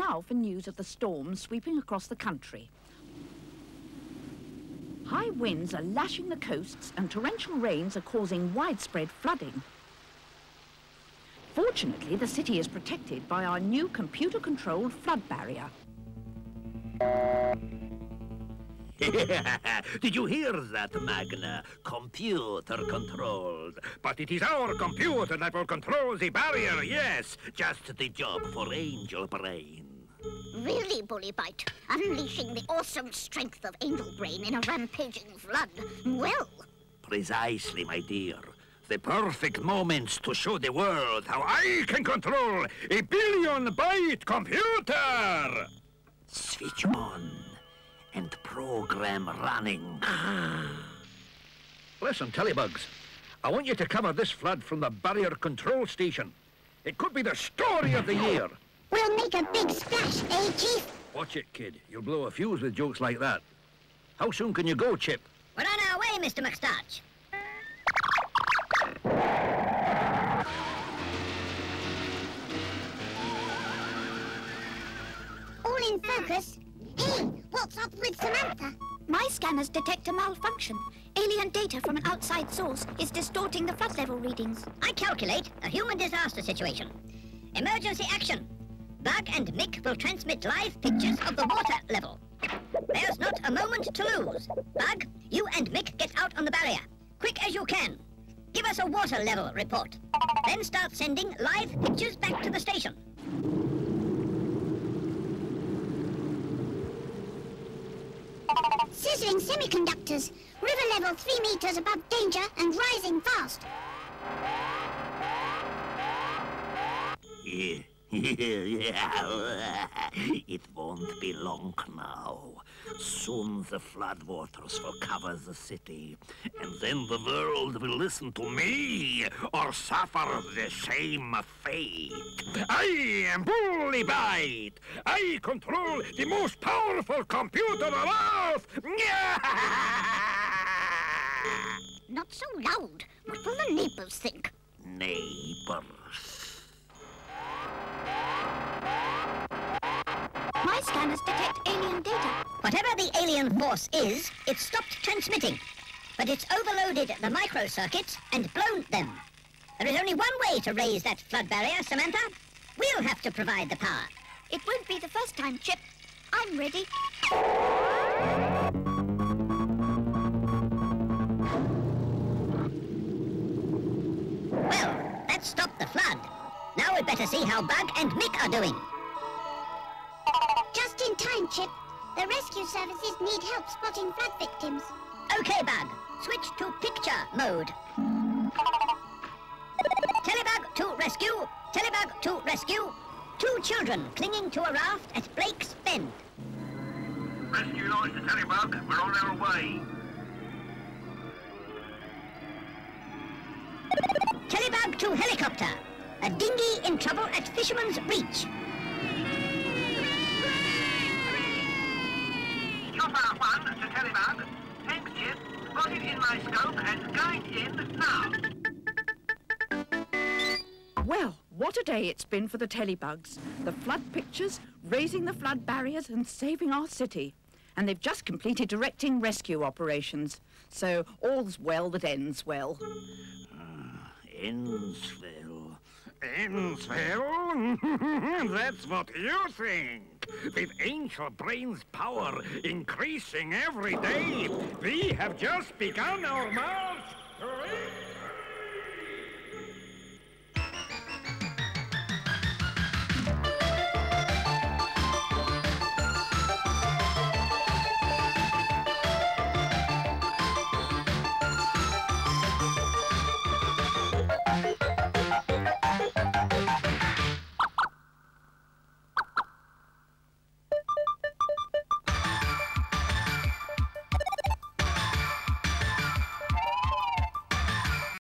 now for news of the storms sweeping across the country. High winds are lashing the coasts and torrential rains are causing widespread flooding. Fortunately, the city is protected by our new computer-controlled flood barrier. Did you hear that, Magna? Computer-controlled. But it is our computer that will control the barrier, yes. Just the job for Angel Brain. Really, Bullybite, unleashing the awesome strength of Angel Brain in a rampaging flood. Well. Precisely, my dear. The perfect moment to show the world how I can control a billion-byte computer! Switch on and program running. Listen, Telebugs, I want you to cover this flood from the barrier control station. It could be the story of the year. We'll make a big splash, eh, Chief? Watch it, kid. You'll blow a fuse with jokes like that. How soon can you go, Chip? We're on our way, Mr. McStarch. All in focus. Hey, what's up with Samantha? My scanners detect a malfunction. Alien data from an outside source is distorting the flood level readings. I calculate a human disaster situation. Emergency action. Bug and Mick will transmit live pictures of the water level. There's not a moment to lose. Bug, you and Mick get out on the barrier. Quick as you can. Give us a water level report. Then start sending live pictures back to the station. Sizzling semiconductors. River level 3 meters above danger and rising fast. It won't be long now. Soon the floodwaters will cover the city, and then the world will listen to me or suffer the same fate. I am Bullybite. I control the most powerful computer on Earth. Not so loud. What will the neighbors think? Neighbors. My scanners detect alien data. Whatever the alien force is, it stopped transmitting. But it's overloaded the microcircuits and blown them. There is only one way to raise that flood barrier, Samantha. We'll have to provide the power. It won't be the first time, Chip. I'm ready. Well, that stopped the flood. Now we'd better see how Bug and Mick are doing. Just in time, Chip. The rescue services need help spotting flood victims. Okay, Bug. Switch to picture mode. Telebug to rescue. Telebug to rescue. 2 children clinging to a raft at Blake's Bend. Rescue lines to Telebug. We're on our way. Telebug to helicopter. A dinghy in trouble at Fisherman's Reach. Chopper 1 to Telebug. Thanks, Chip. Spotted in my scope and going in now. Well, what a day it's been for the Telebugs. The flood pictures, raising the flood barriers and saving our city. And they've just completed directing rescue operations. So all's well that ends well. Ends well. Ends well? That's what you think. With Angel Brain's power increasing every day, we have just begun our march to